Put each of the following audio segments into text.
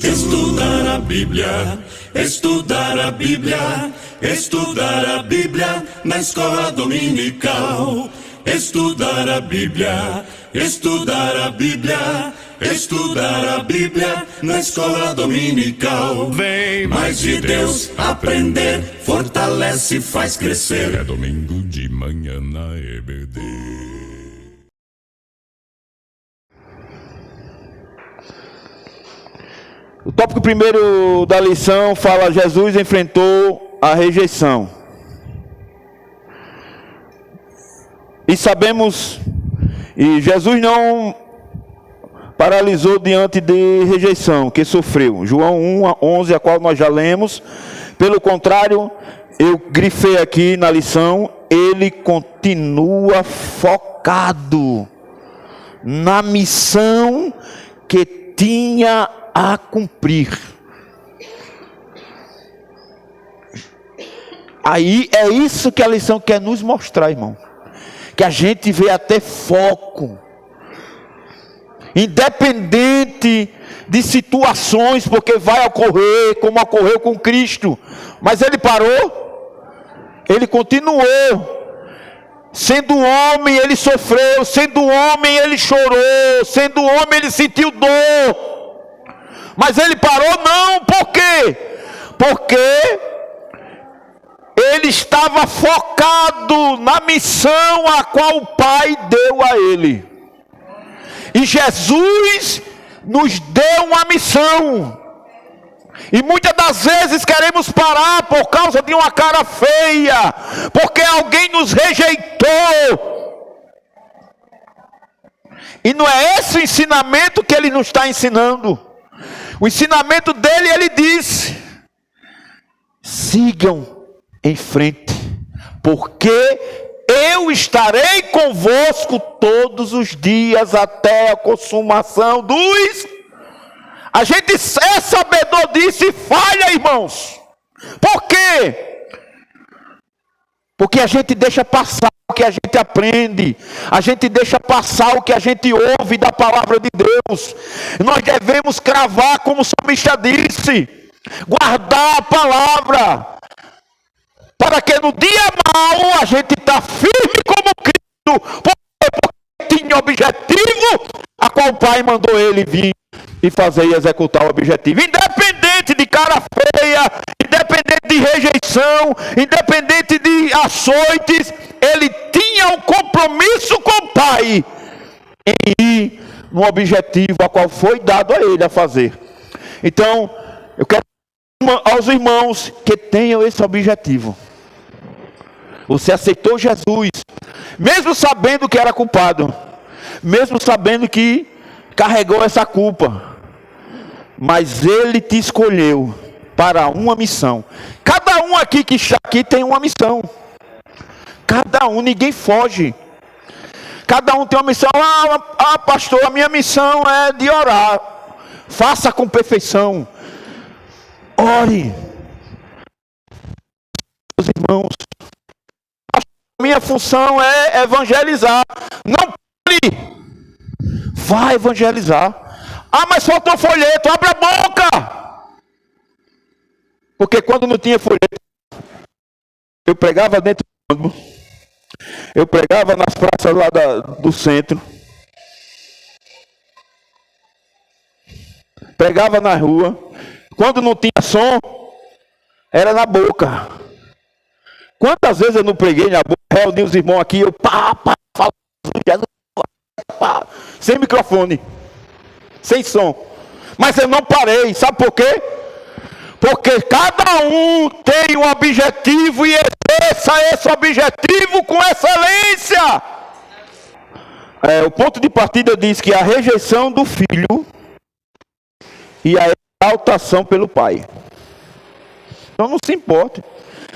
Estudar a Bíblia, estudar a Bíblia, estudar a Bíblia na escola dominical. Estudar a Bíblia, estudar a Bíblia, estudar a Bíblia na escola dominical. Vem mais de Deus aprender, fortalece e faz crescer. É domingo de manhã na EBD. O tópico primeiro da lição fala: Jesus enfrentou a rejeição. E sabemos, e Jesus não paralisou diante de rejeição que sofreu. João 1:11, a qual nós já lemos. Pelo contrário, eu grifei aqui na lição, ele continua focado na missão que tinha a cumprir. Aí é isso que a lição quer nos mostrar, irmão. Que a gente vê até foco. Independente de situações, porque vai ocorrer, como ocorreu com Cristo. Mas ele parou. Ele continuou. Sendo homem, ele sofreu. Sendo homem, ele chorou. Sendo homem, ele sentiu dor. Mas ele parou? Não. Por quê? Porque ele estava focado na missão a qual o Pai deu a ele. E Jesus nos deu uma missão. E muitas das vezes queremos parar por causa de uma cara feia, porque alguém nos rejeitou. E não é esse o ensinamento que ele nos está ensinando. O ensinamento dele, ele disse: sigam em frente, porque eu estarei convosco todos os dias até a consumação dos... A gente é sabedor disso e falha, irmãos. Por quê? Porque a gente deixa passar o que a gente aprende, a gente deixa passar o que a gente ouve da palavra de Deus. Nós devemos cravar, como o salmista disse, guardar a palavra, para que no dia mau a gente está firme como Cristo, porque tinha objetivo, a qual o Pai mandou ele vir e fazer e executar o objetivo. Independente de cara feia, independente de rejeição, independente de açoites, ele tinha um compromisso com o Pai em ir no objetivo a qual foi dado a ele a fazer. Então, eu quero aos irmãos que tenham esse objetivo. Você aceitou Jesus, mesmo sabendo que era culpado, mesmo sabendo que carregou essa culpa, mas ele te escolheu para uma missão. Cada um aqui que está aqui tem uma missão. Cada um, ninguém foge. Cada um tem uma missão. Pastor, a minha missão é de orar. Faça com perfeição. Ore. Meus irmãos, a minha função é evangelizar. Não pare. Vai evangelizar. Mas faltou folheto. Abre a boca. Porque quando não tinha folheto, eu pregava dentro do ônibus. Eu pregava nas praças lá do centro. Pregava na rua. Quando não tinha som, era na boca. Quantas vezes eu não preguei na boca, reuni os irmãos aqui, eu falava, sem microfone, sem som. Mas eu não parei, sabe por quê? Porque cada um tem um objetivo e exerça esse objetivo com excelência. O ponto de partida diz que a rejeição do filho e a exaltação pelo pai. Então não se importe.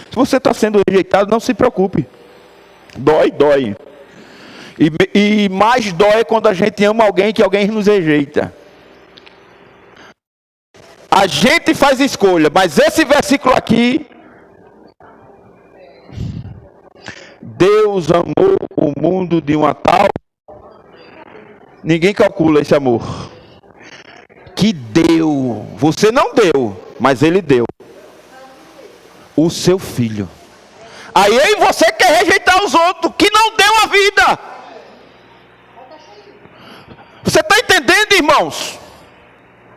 Se você está sendo rejeitado, não se preocupe. Dói. E mais dói quando a gente ama alguém que alguém nos rejeita. A gente faz escolha, mas esse versículo aqui: Deus amou o mundo de uma tal Ninguém calcula esse amor. Que deu, você não deu, mas ele deu. O seu filho. Aí você quer rejeitar os outros, que não deu a vida. Você está entendendo, irmãos?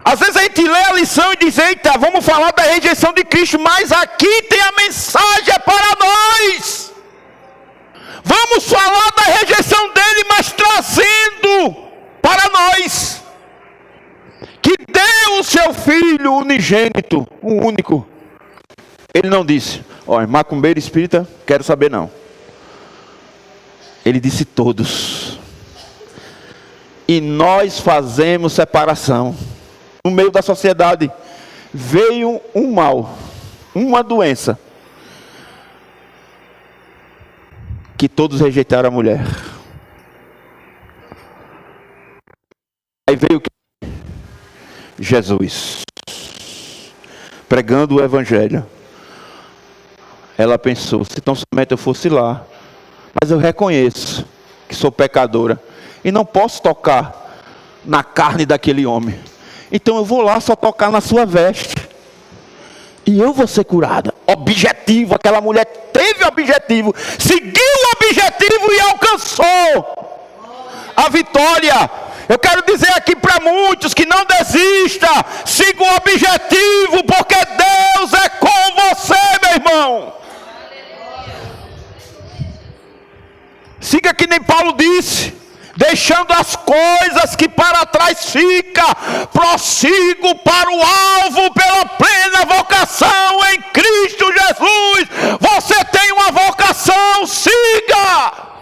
Às vezes a gente lê a lição e diz, eita, vamos falar da rejeição de Cristo, mas aqui tem a mensagem para nós. Vamos falar da rejeição dele, mas trazendo para nós que deu o seu filho unigênito, o único. Ele não disse, ó, macumbeiro espírita, quero saber não. Ele disse todos. E nós fazemos separação. No meio da sociedade veio um mal, uma doença, que todos rejeitaram a mulher. Aí veio Jesus, pregando o evangelho. Ela pensou, se tão somente eu fosse lá, mas eu reconheço que sou pecadora e não posso tocar na carne daquele homem. Então eu vou lá só tocar na sua veste e eu vou ser curada. Objetivo, aquela mulher teve objetivo, seguiu o objetivo e alcançou a vitória. Eu quero dizer aqui para muitos que não desista, siga o objetivo, porque Deus é com você, meu irmão. Siga que nem Paulo disse, deixando as coisas que para trás fica, prossigo para o alvo pela plena vocação em Cristo Jesus. Você tem uma vocação, siga.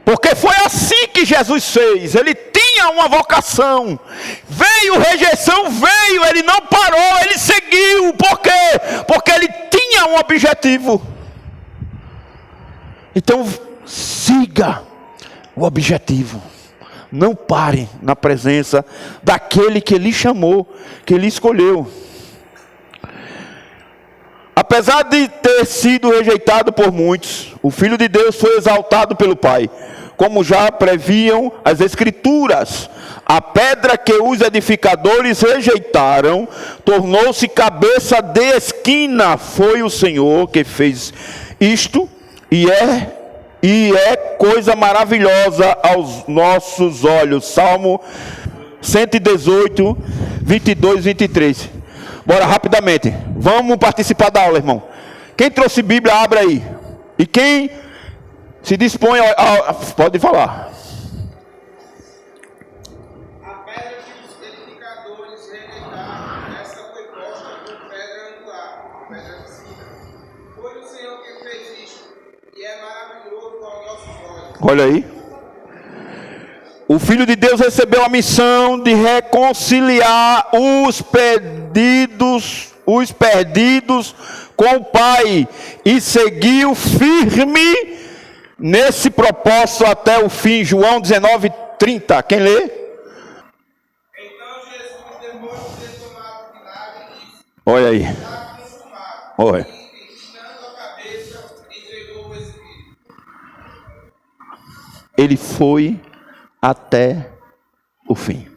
Porque foi assim que Jesus fez. Ele tinha uma vocação. Veio rejeição, veio, ele não parou, ele seguiu. Por quê? Porque ele tinha um objetivo. Então, siga o objetivo. Não pare na presença daquele que lhe chamou, que lhe escolheu. Apesar de ter sido rejeitado por muitos, o Filho de Deus foi exaltado pelo Pai, como já previam as Escrituras. A pedra que os edificadores rejeitaram tornou-se cabeça de esquina. Foi o Senhor que fez isto, e é coisa maravilhosa aos nossos olhos. Salmo 118, 22, 23. Bora rapidamente, vamos participar da aula, irmão. Quem trouxe Bíblia, abre aí. E quem se dispõe pode falar. A pedra que os edificadores rejeitaram, essa foi posta por pedra angular, pedra de esquina. Foi o Senhor que fez isto, e é maravilhoso aos nossos olhos. Olha aí. O Filho de Deus recebeu a missão de reconciliar os perdidos com o Pai, e seguiu firme nesse propósito até o fim. João 19, 30. Quem lê? Então Jesus, depois de ter tomado o vinagre, disse: Olha aí. está consumado. Olha. E, inclinando a cabeça, entregou o Espírito. Ele foi até o fim.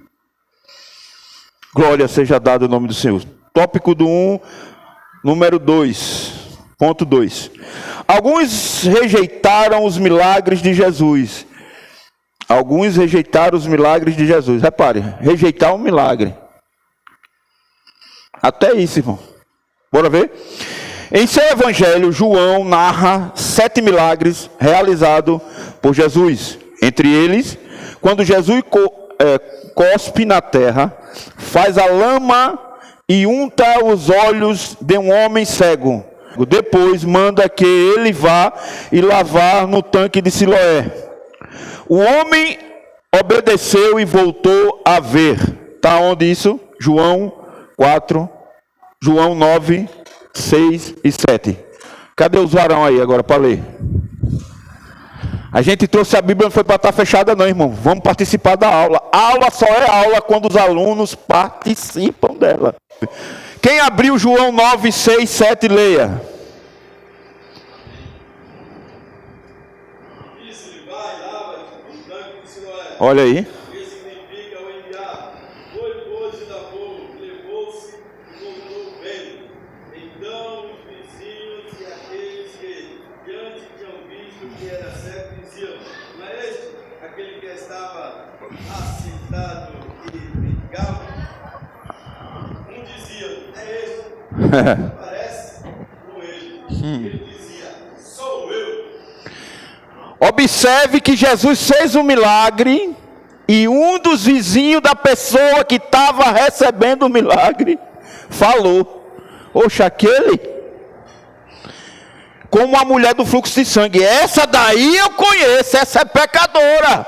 Glória seja dada ao nome do Senhor. Tópico do 1, número 2, ponto 2. Alguns rejeitaram os milagres de Jesus. Alguns rejeitaram os milagres de Jesus. Repare, rejeitar um milagre. Até isso, irmão. Bora ver? Em seu evangelho, João narra 7 milagres realizados por Jesus. Entre eles, quando Jesus cospe na terra, faz a lama e unta os olhos de um homem cego. Depois manda que ele vá e lavar no tanque de Siloé. O homem obedeceu e voltou a ver. Está onde isso? João 4, João 9, 6 e 7. Cadê os varão aí agora para ler? A gente trouxe a Bíblia, não foi para estar fechada não, irmão. Vamos participar da aula. A aula só é aula quando os alunos participam dela. Quem abriu João 9, 6, 7, leia. Disse-lhe: vai, lava-te Olha aí. Que significa o enviado. Foi, pois, da povo, levou-se e tornou vendo. Então os vizinhos e aqueles que antes tinham visto que era certo diziam: não é este aquele que estava assentado e brincava? Um dizia: é este, parece com ele. Ele dizia: sou eu. Observe que Jesus fez um milagre e um dos vizinhos da pessoa que estava recebendo o milagre falou: oxe, aquele, como a mulher do fluxo de sangue, essa daí eu conheço, essa é pecadora.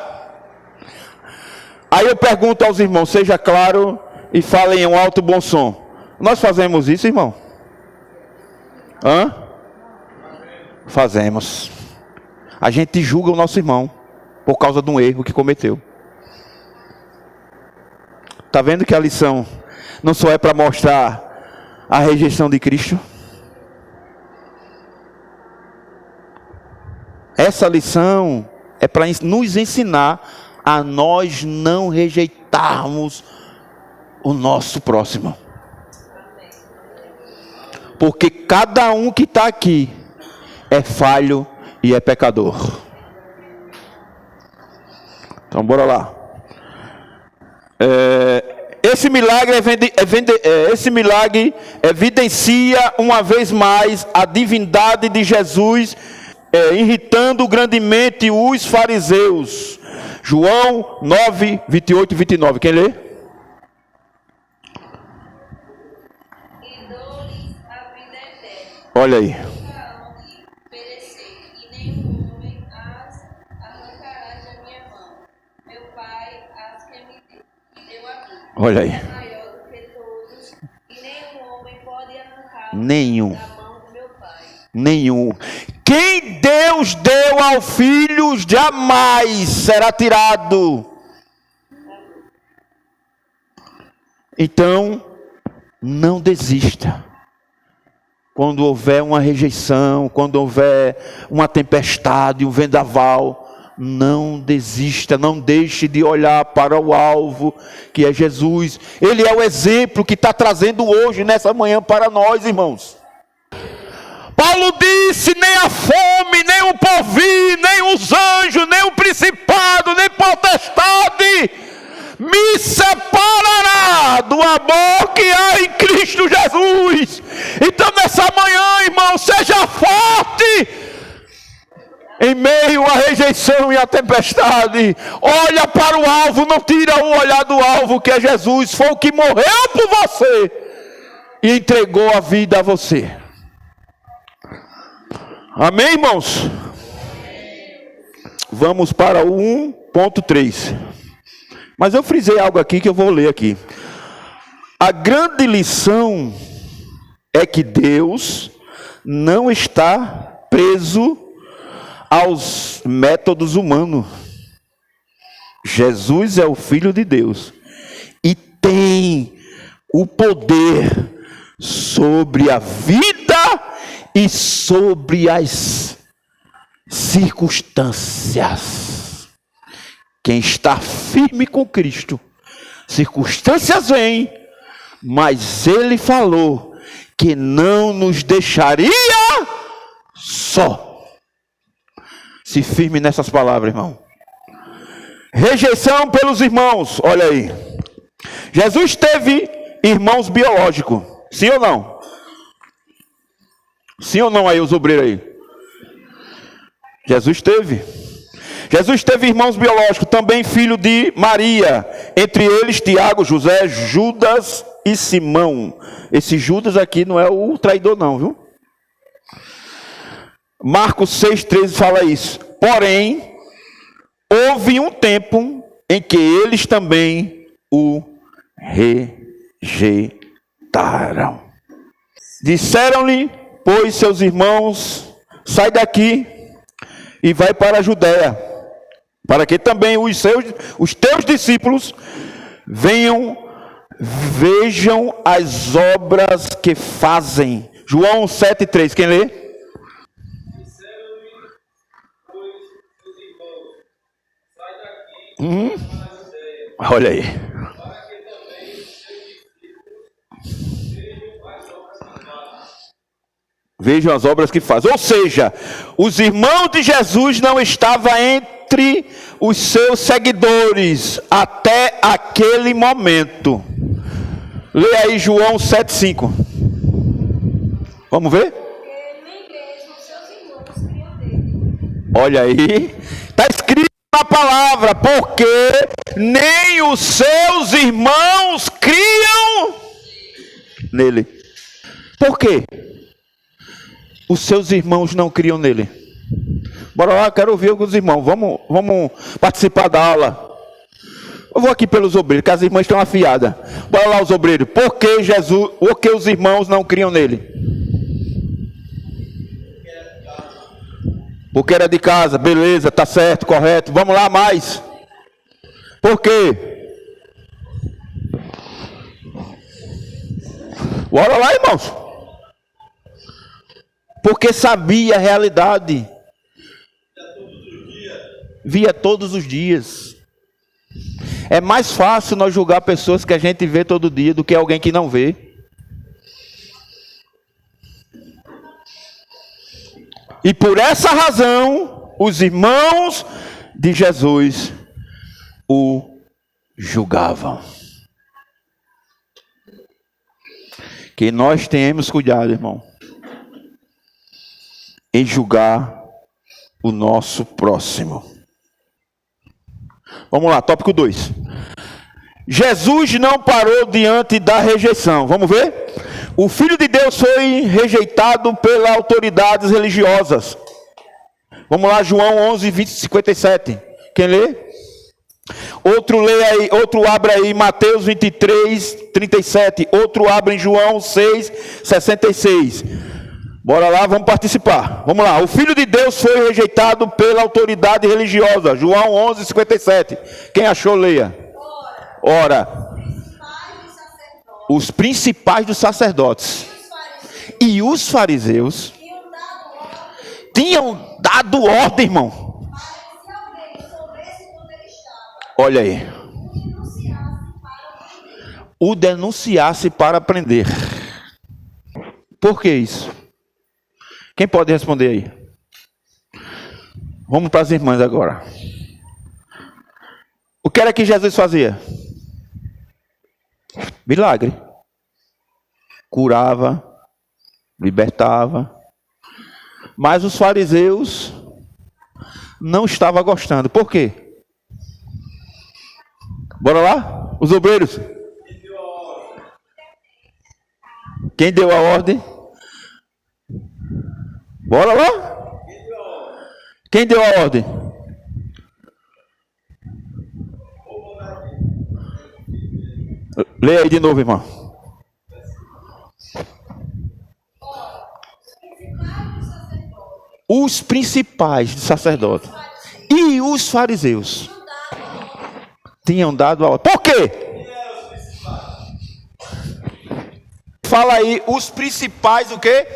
Aí eu pergunto aos irmãos, seja claro e falem em um alto bom som. Nós fazemos isso, irmão? Hã? Fazemos. A gente julga o nosso irmão por causa de um erro que cometeu. Está vendo que a lição não só é para mostrar a rejeição de Cristo? Essa lição é para nos ensinar a nós não rejeitarmos o nosso próximo. Porque cada um que está aqui é falho e é pecador. Então bora lá. Esse milagre evidencia uma vez mais a divindade de Jesus, irritando grandemente os fariseus. João 9, 28 e 29. Quem lê? E dou-lhes a vida eterna. Olha aí. Olha aí. É maior do que todos, e nenhum homem pode arrancar Nenhum. da mão do meu Pai. Nenhum. Quem Deus deu ao Filho jamais será tirado. Então, não desista. Quando houver uma rejeição, quando houver uma tempestade, um vendaval, não desista, não deixe de olhar para o alvo, que é Jesus. Ele é o exemplo que está trazendo hoje, nessa manhã, para nós, irmãos. Paulo disse: nem a fome, nem o porvir, nem os anjos, nem o principado, nem potestade me separará do amor que há em Cristo Jesus. Então nessa manhã, irmão, seja forte em meio à rejeição e à tempestade. Olha para o alvo, não tira o olhar do alvo, que é Jesus. Foi o que morreu por você e entregou a vida a você. Amém, irmãos? Vamos para o 1.3. Mas eu frisei algo aqui que eu vou ler aqui. A grande lição é que Deus não está preso aos métodos humanos. Jesus é o Filho de Deus e tem o poder sobre a vida e sobre as circunstâncias. Quem está firme com Cristo, circunstâncias vêm, mas Ele falou que não nos deixaria só. Se firme nessas palavras, irmão. Rejeição pelos irmãos, olha aí. Jesus teve irmãos biológicos, sim ou não? Sim ou não aí, os obreiros aí? Jesus teve irmãos biológicos, também filho de Maria, entre eles Tiago, José, Judas e Simão. Esse Judas aqui não é o traidor não, viu? Marcos 6,13 fala isso. Porém, houve um tempo em que eles também o rejeitaram. Disseram-lhe, pois, seus irmãos: sai daqui e vai para a Judéia, para que também os teus discípulos vejam as obras que fazem. João 7,3, quem lê? Disseram-lhe, pois, os irmãos: sai daqui Olha aí. Vejam as obras que faz. Ou seja, os irmãos de Jesus não estavam entre os seus seguidores até aquele momento. Leia aí João 7,5. Vamos ver? Porque nem mesmo seus irmãos criam nele. Olha aí. Está escrito na palavra. Porque nem os seus irmãos criam nele. Por quê? Os seus irmãos não criam nele. Bora lá, quero ouvir alguns irmãos. Vamos participar da aula. Eu vou aqui pelos obreiros, que as irmãs estão afiadas. Bora lá, os obreiros. Por que os irmãos não criam nele? Porque era de casa. Beleza, tá certo, correto. Vamos lá, mais. Por quê? Bora lá, irmãos. Porque sabia a realidade. Via todos os dias. É mais fácil nós julgar pessoas que a gente vê todo dia do que alguém que não vê. E por essa razão, os irmãos de Jesus o julgavam. Que nós tenhamos cuidado, irmão, em julgar o nosso próximo. Vamos lá, tópico 2. Jesus não parou diante da rejeição. Vamos ver? O Filho de Deus foi rejeitado pelas autoridades religiosas. Vamos lá, João 11, 20, 57. Quem lê? Outro abre aí, Mateus 23, 37. Outro abre em João 6, 66. Bora lá, vamos participar. Vamos lá. O Filho de Deus foi rejeitado pela autoridade religiosa. João 11, 57. Quem achou, leia. Ora. Os principais dos sacerdotes e os fariseus tinham dado ordem, irmão. Olha aí. O denunciasse para prender. Por que isso? Quem pode responder aí? Vamos para as irmãs agora. O que era que Jesus fazia? Milagre. Curava, libertava. Mas os fariseus não estavam gostando. Por quê? Bora lá? Os obreiros. Quem deu a ordem? Bora lá? Quem deu a ordem? Leia aí de novo, irmão. Os principais dos sacerdotes e os fariseus tinham dado a ordem. Por quê? Fala aí, os principais o quê?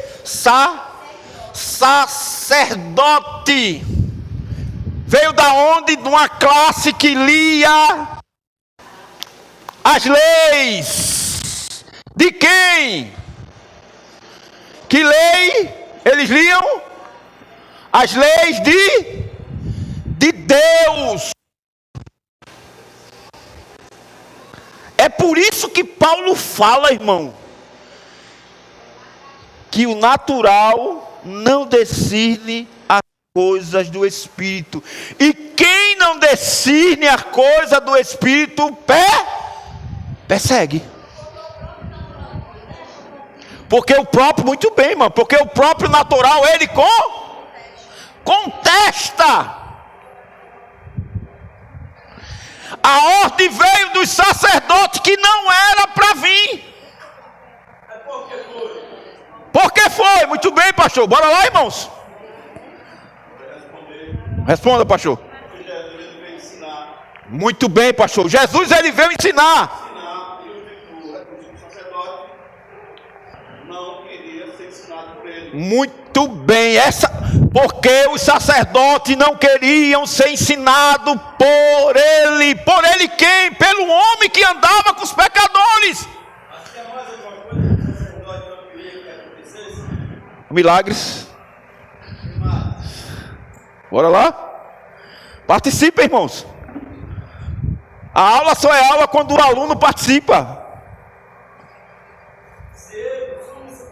Sacerdote. Veio da onde? De uma classe que lia as leis. De quem? Que lei eles liam? As leis de Deus. É por isso que Paulo fala, irmão, que o natural não discerne as coisas do Espírito. E quem não discerne a coisa do Espírito, persegue. Porque o próprio, muito bem, irmão, porque o próprio natural, ele contesta. A ordem veio dos sacerdotes que não era para vir. Por que foi? Muito bem, pastor. Bora lá, irmãos. Responda, pastor. Muito bem, pastor. Jesus, ele veio ensinar. E o sacerdote não queria ser ensinado por ele. Muito bem, porque os sacerdotes não queriam ser ensinados por ele. Por ele quem? Pelo homem que andava com os pecadores. Mas tinha mais alguma coisa que o sacerdote não queria que acontecesse? Milagres. Mas, Bora lá? Participa, irmãos. A aula só é aula quando o aluno participa. se ele,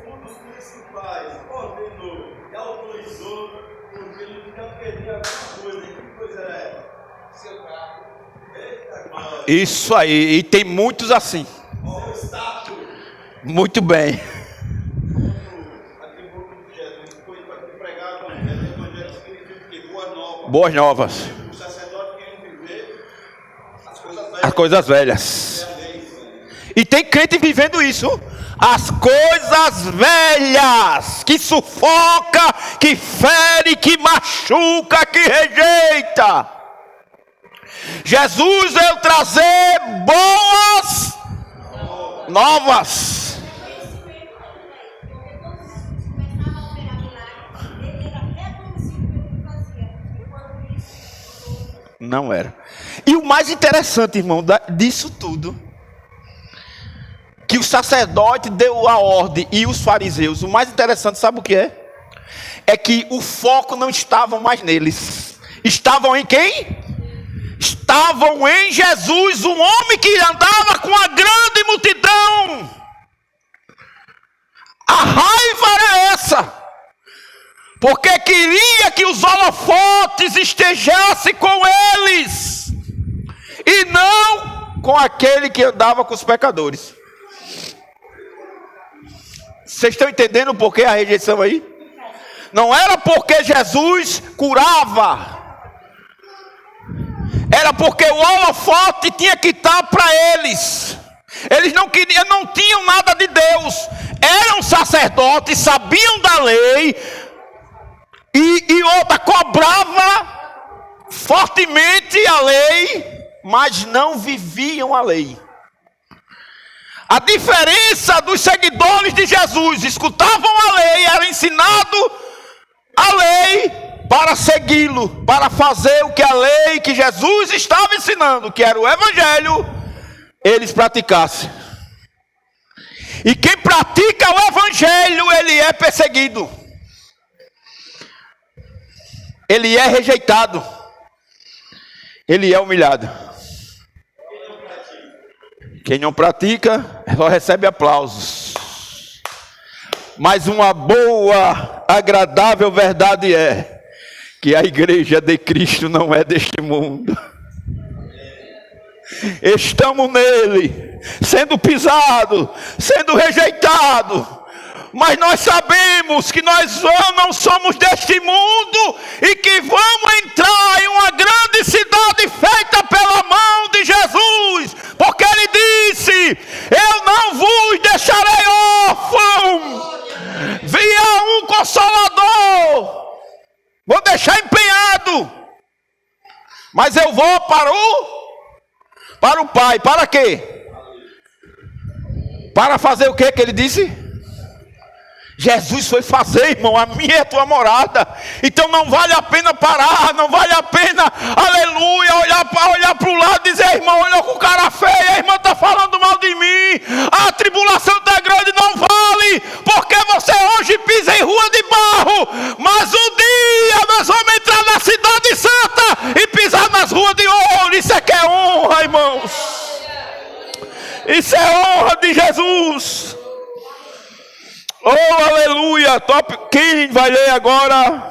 um dos principais, ordenou e autorizou, porque ele não queria alguma coisa, que coisa era essa? Seu carro. Eita glória. Isso aí, e tem muitos assim. Seu status. Muito bem. Aqui em Porto de Jesus foi para pregar o evangelho. O evangelho significa que boa nova. Boas novas. O sacerdote queria viver as coisas velhas. As coisas velhas. E tem crente vivendo isso. As coisas velhas, que sufoca, que fere, que machuca, que rejeita. Jesus veio trazer boas novas. Não era. E o mais interessante, irmão, disso tudo, que o sacerdote deu a ordem e os fariseus, o mais interessante, sabe o que é? É que o foco não estava mais neles. Estavam em quem? Estavam em Jesus, um homem que andava com a grande multidão. A raiva era essa, porque queria que os holofotes estejessem com eles, e não com aquele que andava com os pecadores. Vocês estão entendendo o porquê a rejeição aí? Não era porque Jesus curava, era porque o holofote tinha que estar para eles. Eles não queriam, não tinham nada de Deus. Eram sacerdotes, sabiam da lei, e outra, cobrava fortemente a lei, mas não viviam a lei. A diferença dos seguidores de Jesus: escutavam a lei, era ensinado a lei para segui-lo, para fazer o que a lei que Jesus estava ensinando, que era o evangelho, eles praticassem. E quem pratica o evangelho, ele é perseguido, ele é rejeitado, ele é humilhado. Quem não pratica só recebe aplausos. Mas uma boa, agradável verdade é que a igreja de Cristo não é deste mundo. Estamos nele, sendo pisado, sendo rejeitado, mas nós sabemos que nós não somos deste mundo e que vamos entrar em uma grande cidade feita pela mão de Jesus, porque ele disse: eu não vos deixarei órfão, via um consolador, vou deixar empenhado, mas eu vou para o Pai. Para quê? Para fazer o que ele disse? Jesus foi fazer, irmão, a minha e a tua morada. Então não vale a pena parar, não vale a pena, aleluia, olhar para o lado e dizer: irmão, olha com cara feia, a irmã está falando mal de mim, a tribulação está grande. Não vale, porque você hoje pisa em rua de barro, mas um dia nós vamos entrar na cidade santa e pisar nas ruas de ouro. Isso é que é honra, irmãos. Isso é honra de Jesus. Oh, aleluia, top. Quem vai ler agora?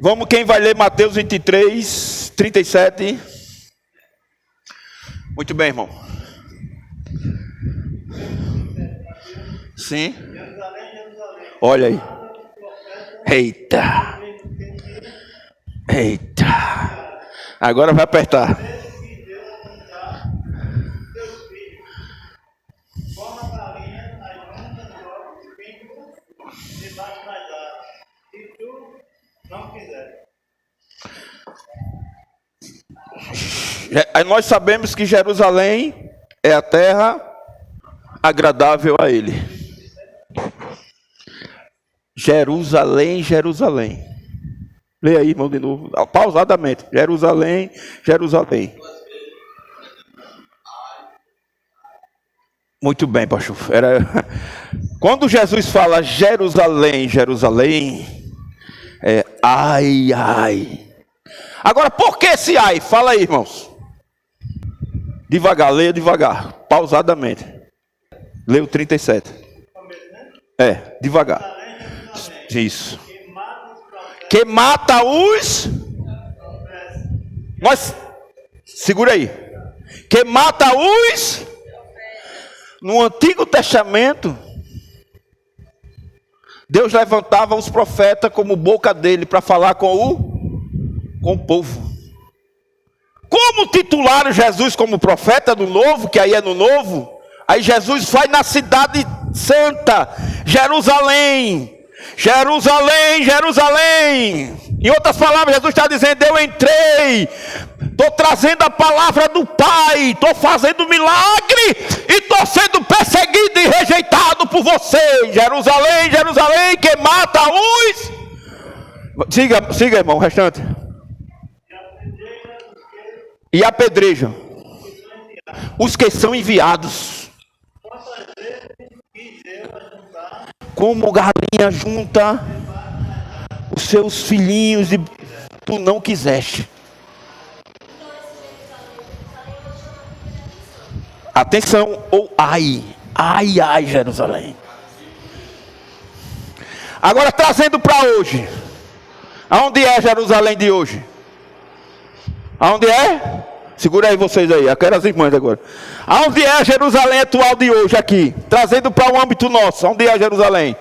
Vamos, quem vai ler Mateus 23, 37. Muito bem, irmão. Sim. Olha aí. Eita. Eita. Agora vai apertar. Nós sabemos que Jerusalém é a terra agradável a Ele. Jerusalém, Jerusalém. Leia aí, irmão, de novo. Pausadamente. Jerusalém, Jerusalém. Muito bem, pastor. Quando Jesus fala Jerusalém, Jerusalém, ai, ai. Agora, por que esse ai? Fala aí, irmãos. Devagar, leia devagar. Pausadamente. Leia o 37. Devagar. Isso. Que mata os... Mas, segura aí. Que mata os... No Antigo Testamento, Deus levantava os profetas como boca dele para falar com o povo. Como titularam Jesus como profeta do novo, que aí é no novo, aí Jesus vai na cidade santa, Jerusalém. Jerusalém, Jerusalém. Em outras palavras, Jesus está dizendo: eu entrei, estou trazendo a palavra do Pai, estou fazendo milagre e estou sendo perseguido e rejeitado por vocês. Jerusalém, Jerusalém, que mata os... Siga, irmão, o restante. E apedreja os que são enviados. Como galinha junta os seus filhinhos e tu não quiseste. Atenção, ou ai, ai, ai, Jerusalém. Agora trazendo para hoje. Aonde é Jerusalém de hoje? Aonde é? Segura aí vocês aí, eu quero as irmãs agora. Aonde é a Jerusalém atual de hoje aqui? Trazendo para o âmbito nosso. Aonde é a Jerusalém?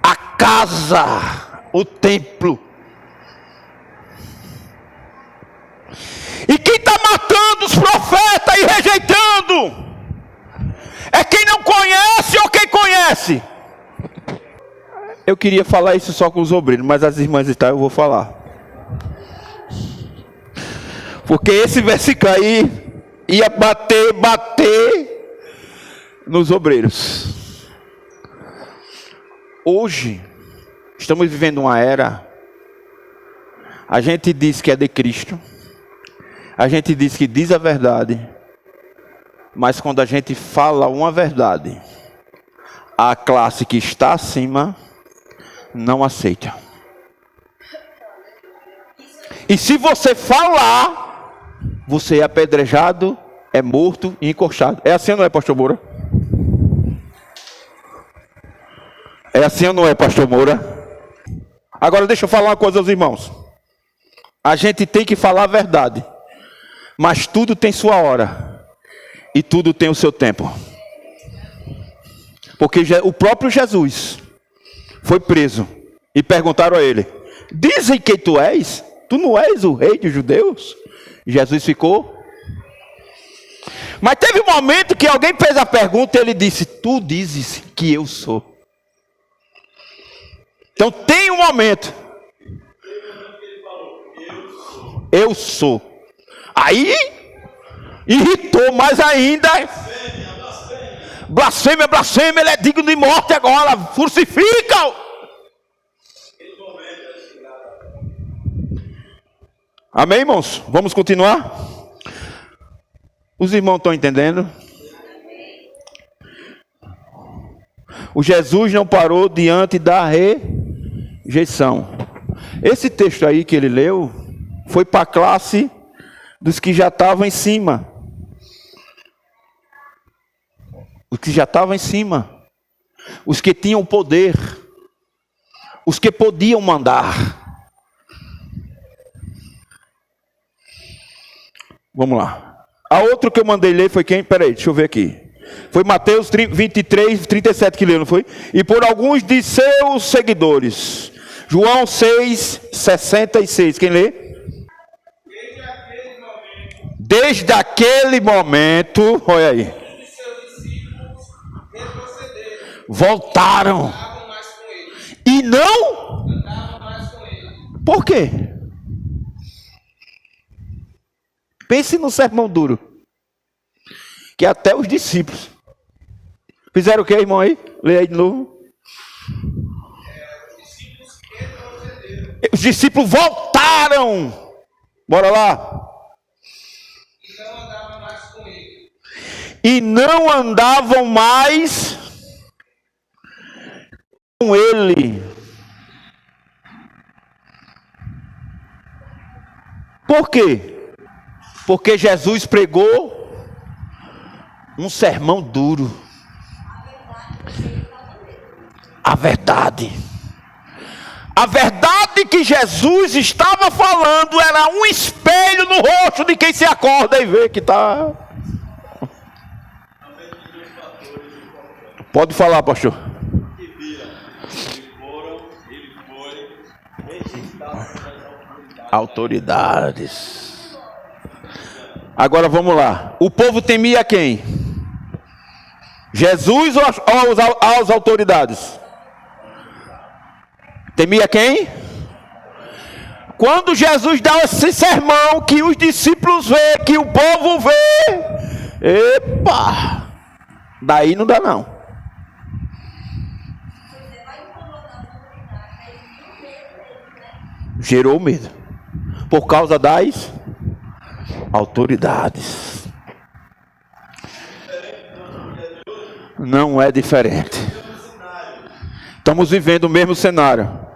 A casa, o templo. E quem está matando os profetas e rejeitando? É quem não conhece ou quem conhece? Eu queria falar isso só com os obreiros, mas as irmãs estão, eu vou falar. Porque esse versículo aí ia bater nos obreiros. Hoje, estamos vivendo uma era, a gente diz que é de Cristo, a gente diz que diz a verdade, mas quando a gente fala uma verdade, a classe que está acima não aceita. E se você falar, você é apedrejado, é morto e encoxado. É assim ou não é, pastor Moura? É assim ou não é, pastor Moura? Agora deixa eu falar uma coisa aos irmãos. A gente tem que falar a verdade. Mas tudo tem sua hora. E tudo tem o seu tempo. Porque o próprio Jesus foi preso. E perguntaram a ele: dizem que tu és? Tu não és o rei dos judeus? Jesus ficou. Mas teve um momento que alguém fez a pergunta e ele disse: tu dizes que eu sou. Então tem um momento. Eu sou. Aí irritou mais ainda. Blasfêmia, blasfêmia, ele é digno de morte agora. Crucifica-o. Amém, irmãos? Vamos continuar? Os irmãos estão entendendo? O Jesus não parou diante da rejeição. Esse texto aí que ele leu foi para a classe dos que já estavam em cima. Os que já estavam em cima. Os que tinham poder. Os que podiam mandar. Vamos lá. A outra que eu mandei ler foi quem? Peraí, deixa eu ver aqui. Foi Mateus 23, 37 que leu, não foi? E por alguns de seus seguidores. João 6, 66. Quem lê? Desde aquele momento, olha aí. Voltaram. E não? Por quê? Pense no sermão duro. Que até os discípulos fizeram o que, irmão aí? Lê aí de novo. Os discípulos voltaram. Bora lá. E não andavam mais com ele. Por quê? Porque Jesus pregou um sermão duro. A verdade. A verdade que Jesus estava falando era um espelho no rosto de quem se acorda e vê que está. Pode falar, pastor. Autoridades. Agora vamos lá. O povo temia quem? Jesus ou as autoridades? Temia quem? Quando Jesus dá esse sermão, que os discípulos vê, que o povo vê, epa, daí não dá não. Gerou medo, por causa das autoridades. Não é diferente. Estamos vivendo o mesmo cenário.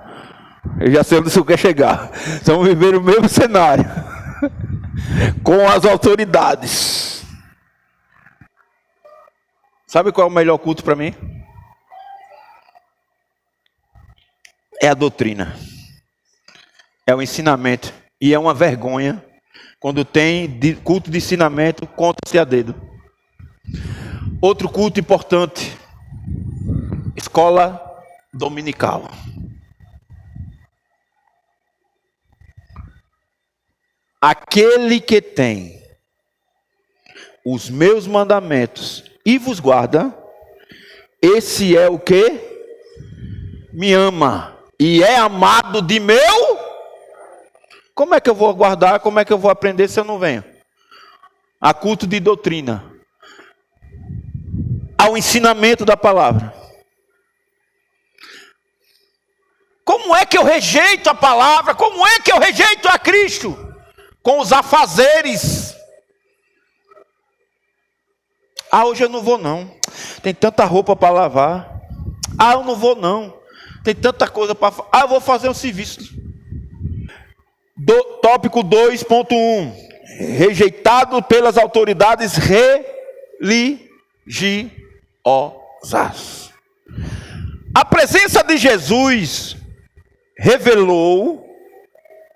Eu já sei onde você quer chegar. Estamos vivendo o mesmo cenário com as autoridades. Sabe qual é o melhor culto para mim? É a doutrina. É o ensinamento. E é uma vergonha quando tem culto de ensinamento, conta-se a dedo. Outro culto importante: escola dominical. Aquele que tem os meus mandamentos e vos guarda, esse é o que me ama e é amado de meu. Como é que eu vou guardar? Como é que eu vou aprender se eu não venho a culto de doutrina, ao ensinamento da palavra? Como é que eu rejeito a palavra? Como é que eu rejeito a Cristo? Com os afazeres. Ah, hoje eu não vou não. Tem tanta roupa para lavar. Ah, eu não vou não. Tem tanta coisa para fazer. Ah, eu vou fazer um serviço. Tópico 2.1. Rejeitado pelas autoridades religiosas. A presença de Jesus revelou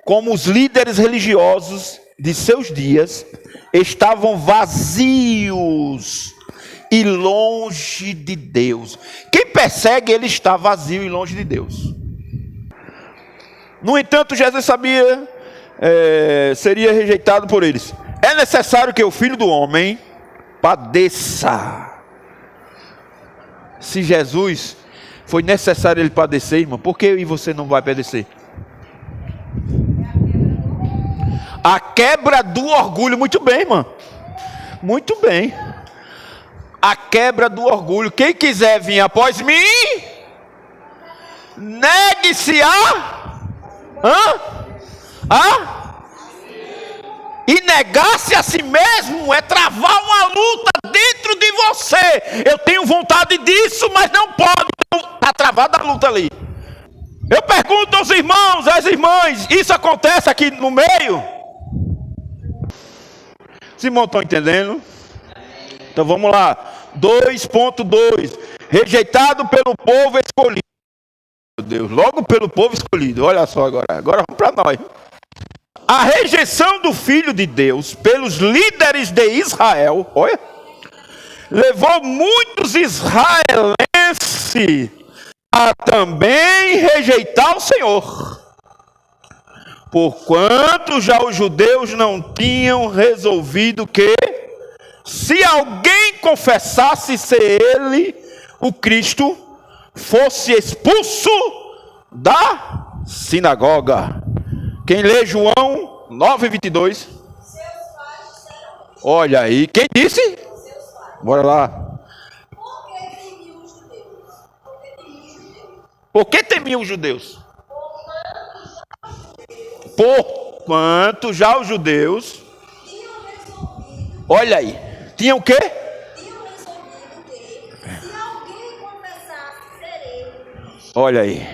como os líderes religiosos de seus dias estavam vazios e longe de Deus. Quem persegue, ele está vazio e longe de Deus. No entanto, Jesus sabia, seria rejeitado por eles. É necessário que o Filho do Homem padeça. Se Jesus foi necessário ele padecer, irmão, por que eu e você não vai padecer? A quebra do orgulho. Muito bem, irmão. Muito bem. A quebra do orgulho. Quem quiser vir após mim, negue-se e negar-se a si mesmo é travar uma luta dentro de você. Eu tenho vontade disso, mas não pode. Está travada a luta ali. Eu pergunto aos irmãos, às irmãs, isso acontece aqui no meio? Os irmãos estão entendendo? Então vamos lá. 2.2. Rejeitado pelo povo escolhido. Meu Deus, logo pelo povo escolhido. Olha só agora. Agora vamos para nós. A rejeição do Filho de Deus pelos líderes de Israel, olha, levou muitos israelenses a também rejeitar o Senhor. Porquanto já os judeus não tinham resolvido que, se alguém confessasse ser ele, o Cristo, fosse expulso da sinagoga. Quem lê João 9:22? Olha aí, quem disse? Bora lá. Por que temiam os judeus? Porquanto já os judeus, olha aí, tinham o quê? Tinham resolvido que, se alguém confessasse ser ele, Olha aí,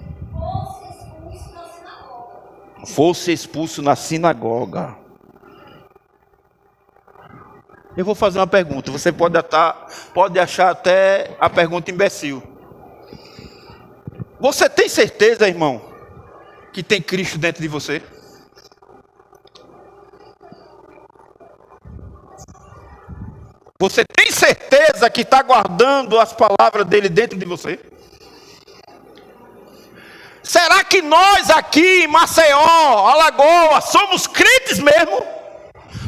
fosse expulso da sinagoga. fosse expulso na sinagoga. Eu vou fazer uma pergunta, você pode achar até a pergunta imbecil. Você tem certeza, irmão, que tem Cristo dentro de você? Você tem certeza que está guardando as palavras dele dentro de você? Será que nós aqui em Maceió, Alagoas, somos crentes mesmo?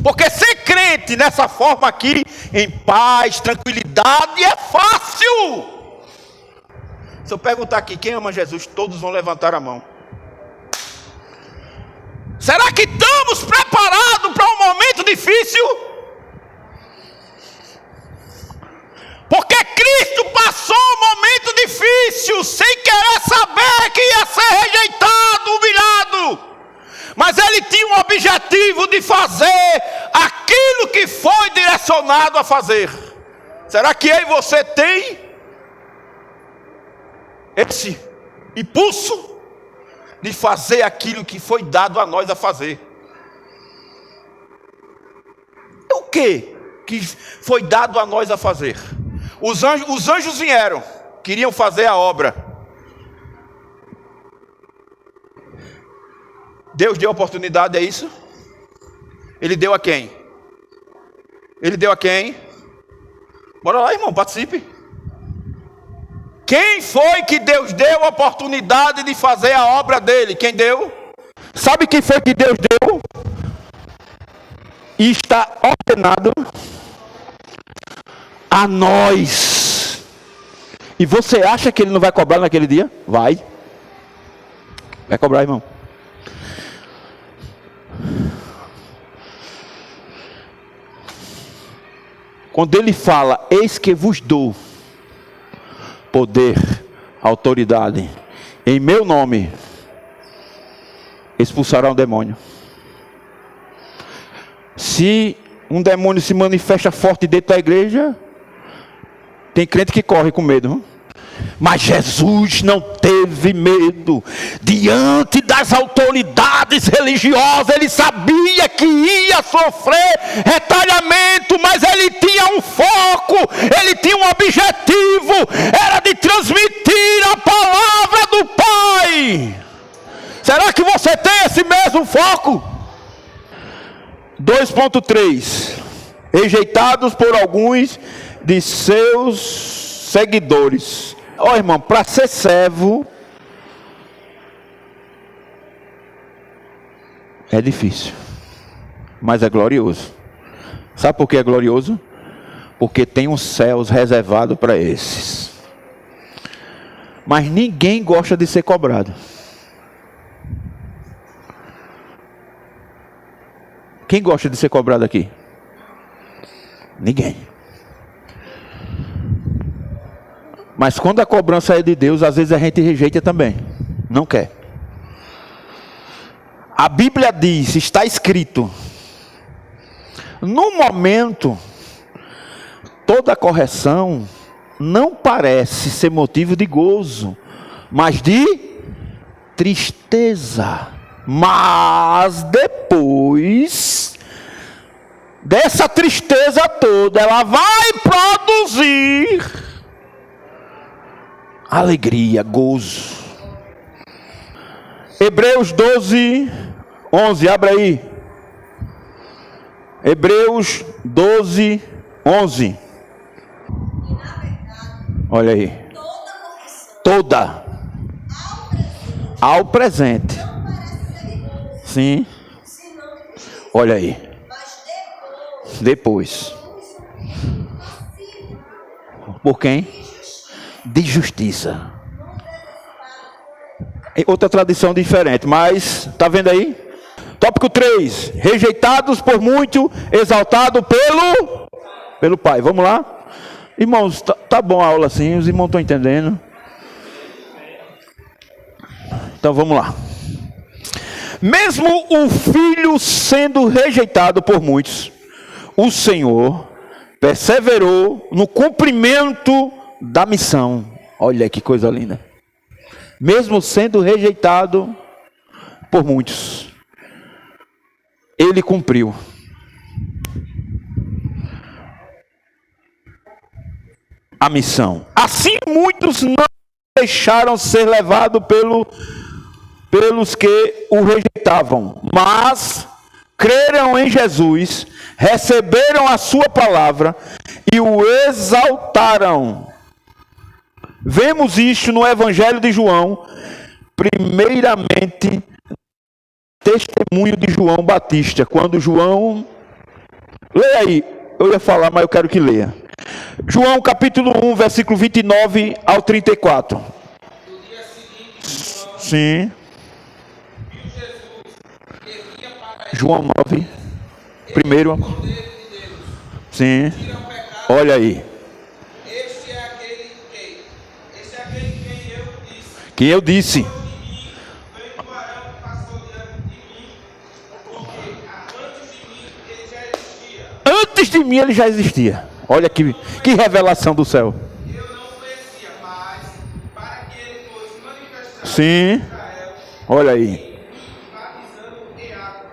Porque ser crente nessa forma aqui, em paz, tranquilidade, é fácil. Se eu perguntar aqui, quem ama Jesus, todos vão levantar a mão. Será que estamos preparados para um momento difícil? Porque Cristo passou um momento difícil, sem querer saber que ia ser rejeitado, humilhado. Mas ele tinha um objetivo de fazer aquilo que foi direcionado a fazer. Será que eu e você tem esse impulso de fazer aquilo que foi dado a nós a fazer? O que foi dado a nós a fazer? Os anjos vieram, queriam fazer a obra. Deus deu oportunidade, é isso? Ele deu a quem? Ele deu a quem? Bora lá, irmão, participe. Quem foi que Deus deu a oportunidade de fazer a obra dele? Quem deu? Sabe quem foi que Deus deu? E está ordenado a nós. E você acha que ele não vai cobrar naquele dia? Vai. Vai cobrar, irmão. Quando ele fala, eis que vos dou poder, autoridade, em meu nome, expulsará um demônio. Se um demônio se manifesta forte dentro da igreja, tem crente que corre com medo. Mas Jesus não teve medo. Diante das autoridades religiosas, ele sabia que ia sofrer retalhamento, mas ele tinha um foco, ele tinha um objetivo, era de transmitir a palavra do Pai. Será que você tem esse mesmo foco? 2.3 Rejeitados por alguns de seus seguidores. Ó, irmão, para ser servo é difícil, mas é glorioso. Sabe por que é glorioso? Porque tem uns céus reservados para esses. Mas ninguém gosta de ser cobrado. Quem gosta de ser cobrado aqui? Ninguém. Mas quando a cobrança é de Deus, às vezes a gente rejeita também. Não quer. A Bíblia diz, está escrito, no momento, toda correção não parece ser motivo de gozo, mas de tristeza. Mas depois dessa tristeza toda, ela vai produzir alegria, gozo. Hebreus 12, 11, abre aí. Hebreus 12, 11. Olha aí. Toda. Ao presente. Sim. Olha aí. Depois. Por quem? De justiça. Em outra tradição diferente, mas está vendo aí? Tópico 3. Rejeitados por muito, exaltado pelo Pai. Vamos lá? Irmãos, tá bom a aula assim, os irmãos estão entendendo. Então vamos lá. Mesmo o filho sendo rejeitado por muitos, o Senhor perseverou no cumprimento da missão. Olha que coisa linda. Mesmo sendo rejeitado por muitos, ele cumpriu. A missão. Assim muitos não deixaram ser levados pelos que o rejeitavam, mas creram em Jesus, receberam a sua palavra e o exaltaram. Vemos isto no Evangelho de João, primeiramente, testemunho de João Batista, quando João... Leia aí, eu ia falar, mas eu quero que leia. João capítulo 1, versículo 29 ao 34. No dia seguinte, João Sim. viu Jesus que vinha para ele. João 9. Primeiro. Cordeiro de Deus, Sim. tira o pecado. Olha aí. Este é aquele quem eu disse. Que eu disse. De mim, vem um varão que passou diante de mim, porque antes de mim ele já existia. Antes de mim ele já existia. Olha que revelação do céu. Eu não conhecia, mas para que ele fosse manifestado Sim. a Israel, Olha aí. batizando em água.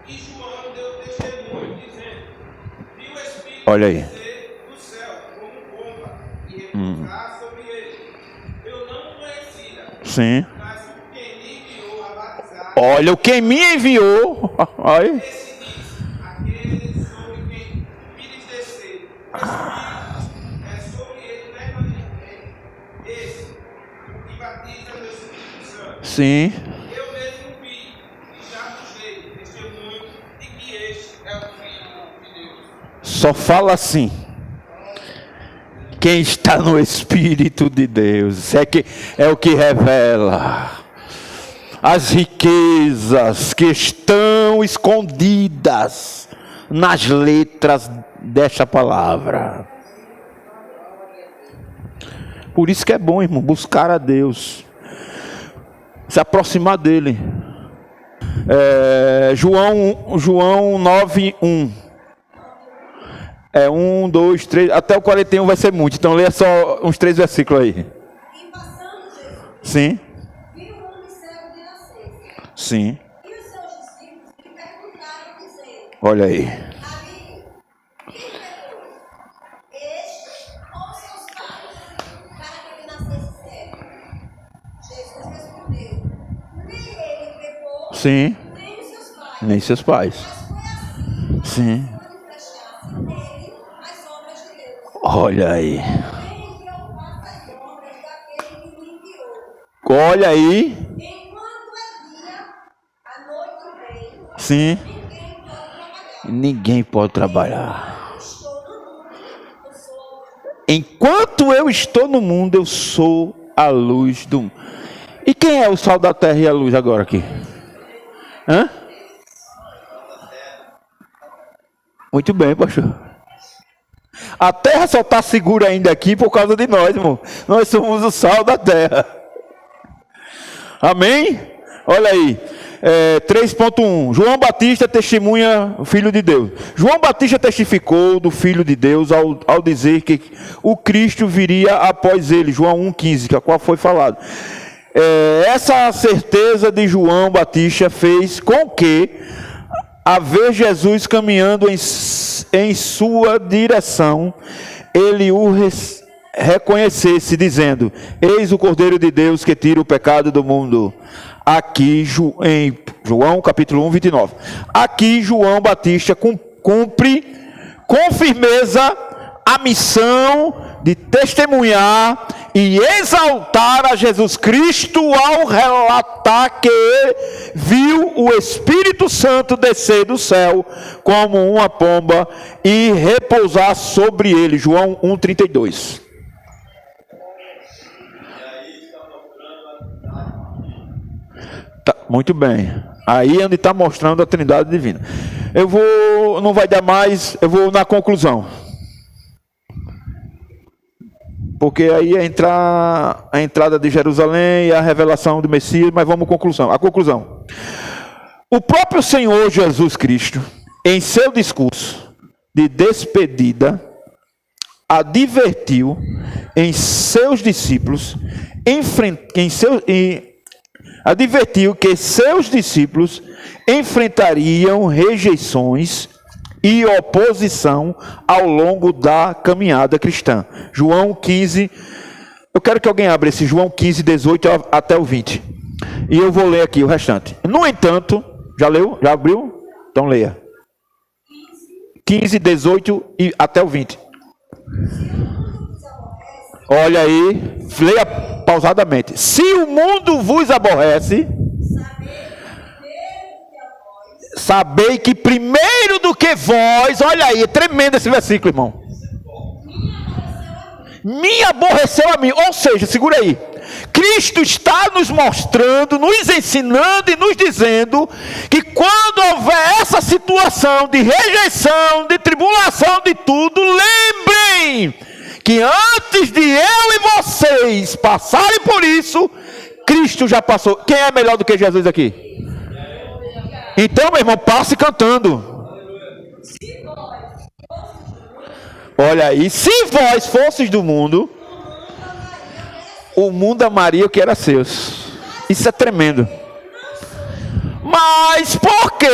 E João deu testemunho, dizendo: viu o Espírito Olha aí. descer do céu como pomba e repousar sobre ele. Eu não o conhecia, Sim. mas quem me enviou a batizar, Olha o que me enviou. Olha. esse diz: aquele sobre quem vires descer, o Espírito é sobre ele permanentemente. Esse, o que batiza no Espírito Santo. Sim. Eu mesmo vi e já vos dei testemunho de que este é o Filho de Deus. Só fala assim. Quem está no Espírito de Deus é o que revela as riquezas que estão escondidas nas letras desta palavra. Por isso que é bom, irmão, buscar a Deus, se aproximar dele. João 9, 1. 1, 2, 3, até o 41 vai ser muito. Então leia só uns 3 versículos aí. E passando Jesus, Sim, viu um homem cego de nascença. sim. E os seus discípulos lhe perguntaram, dizendo: Olha aí. Amigo, quem pecou? Este ou seus pais, para que ele nascesse cego? Jesus respondeu: nem ele pecou, Sim, nem os seus pais. nem seus pais. Mas foi assim Sim. para manifestasse nele as obras de Deus. Olha aí. Também que eu faça as obras daquele que me enviou. Olha aí. Enquanto é dia, a noite vem, Sim. ninguém pode trabalhar. Ninguém pode trabalhar. Estou no mundo, eu sou a luz. Enquanto eu estou no mundo, eu sou a luz do mundo. E quem é o sal da terra e a luz agora aqui? Hã? Muito bem, pastor. A terra só está segura ainda aqui por causa de nós, irmão. Nós somos o sal da terra. Amém? Olha aí. 3.1. João Batista testemunha o Filho de Deus. João Batista testificou do Filho de Deus ao dizer que o Cristo viria após ele. João 1,15, que a qual foi falado. Essa certeza de João Batista fez com que, a ver Jesus caminhando em sua direção, ele o reconhecesse, dizendo: eis o Cordeiro de Deus que tira o pecado do mundo. Aqui em João capítulo 1, 29. Aqui João Batista cumpre com firmeza a missão de testemunhar e exaltar a Jesus Cristo ao relatar que viu o Espírito Santo descer do céu como uma pomba e repousar sobre ele. João 1,32. Tá, muito bem. Aí é onde está mostrando a Trindade Divina. Não vai dar mais, eu vou na conclusão. porque aí é entrar a entrada de Jerusalém e a revelação do Messias, mas vamos à conclusão. A conclusão. O próprio Senhor Jesus Cristo, em seu discurso de despedida, advertiu em seus discípulos, advertiu que seus discípulos enfrentariam rejeições e oposição ao longo da caminhada cristã. João 15, eu quero que alguém abra esse João 15, 18 até o 20. E eu vou ler aqui o restante. No entanto, já leu? Já abriu? Então leia. 15, 18 e até o 20. Olha aí, leia pausadamente. Se o mundo vos aborrece, sabei que primeiro do que vós, olha aí, é tremendo esse versículo, irmão. Me aborreceu a mim, ou seja, segura aí. Cristo está nos mostrando, nos ensinando e nos dizendo que quando houver essa situação de rejeição, de tribulação, de tudo, lembrem que antes de eu e vocês passarem por isso, Cristo já passou. Quem é melhor do que Jesus aqui? Então, meu irmão, passe cantando. Olha aí, se vós fosseis do mundo, o mundo amaria o que era seus. Isso é tremendo. Mas por que,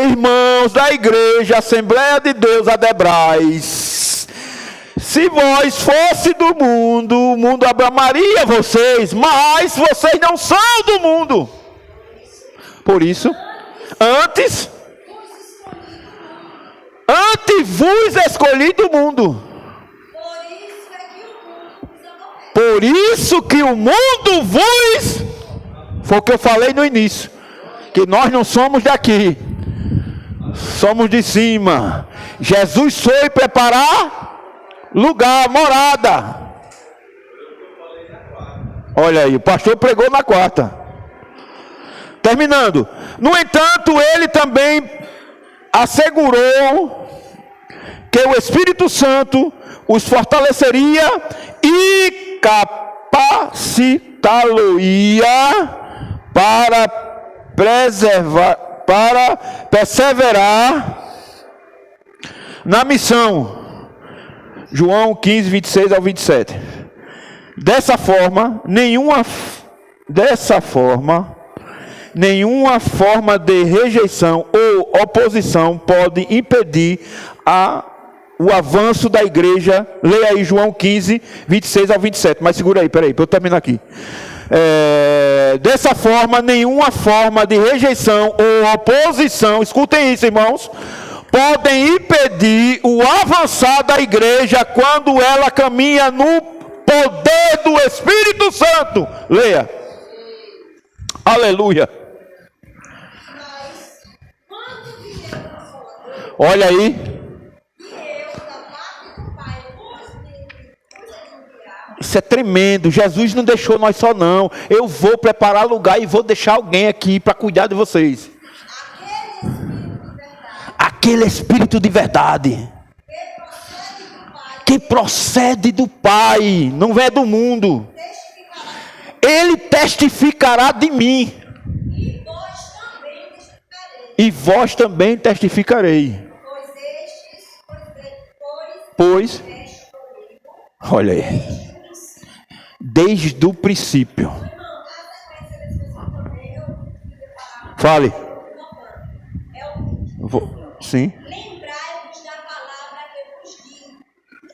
irmãos da igreja, Assembleia de Deus, Adebrais, se vós fosse do mundo, o mundo amaria vocês, mas vocês não são do mundo. Por isso, antes vos escolhi do mundo. Por isso que o mundo vos... Foi o que eu falei no início. Que nós não somos daqui. Somos de cima. Jesus foi preparar lugar, morada. Olha aí, o pastor pregou na quarta. Terminando. No entanto, ele também assegurou que o Espírito Santo os fortaleceria e capacitá-lo-ia para perseverar na missão. João 15, 26 ao 27. Dessa forma, nenhuma forma de rejeição ou oposição pode impedir o avanço da igreja. Leia aí João 15, 26 ao 27. Mas segura aí, peraí, para eu terminar aqui. Dessa forma, nenhuma forma de rejeição ou oposição, escutem isso, irmãos, podem impedir o avançar da igreja quando ela caminha no poder do Espírito Santo. Leia. Aleluia. Olha aí. Isso é tremendo. Jesus não deixou nós só não. Eu vou preparar lugar e vou deixar alguém aqui para cuidar de vocês. Aquele Espírito de verdade que procede do Pai, não é do mundo. Ele testificará de mim. E vós também testificarei. Pois, olha aí. Desde o princípio. Fale. Sim. Lembrai-vos da palavra que eu vos digo.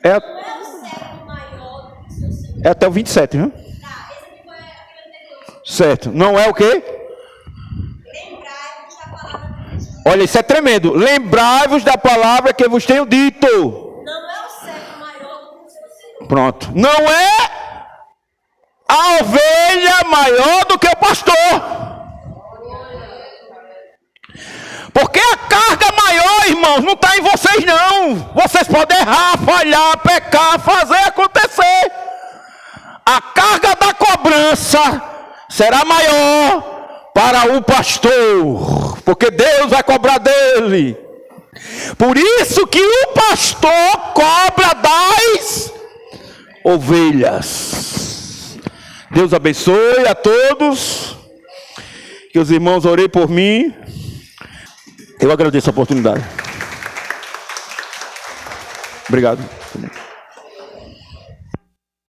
É Não é o servo maior do que o seu Senhor. É até o 27, viu? Tá, esse aqui foi aquele anterior. Certo. Não é o quê? Lembrai-vos da palavra que eu vos digo. Olha, isso é tremendo. Lembrai-vos da palavra que eu vos tenho dito. Não é o servo maior do que o seu Senhor. Pronto. Não é a ovelha maior do que o pastor. Porque a carga maior, irmãos, não está em vocês não. Vocês podem errar, falhar, pecar, fazer acontecer. A carga da cobrança será maior para o pastor, porque Deus vai cobrar dele. Por isso que o pastor cobra das ovelhas. Deus abençoe a todos. Que os irmãos orem por mim. Eu agradeço a oportunidade. Obrigado.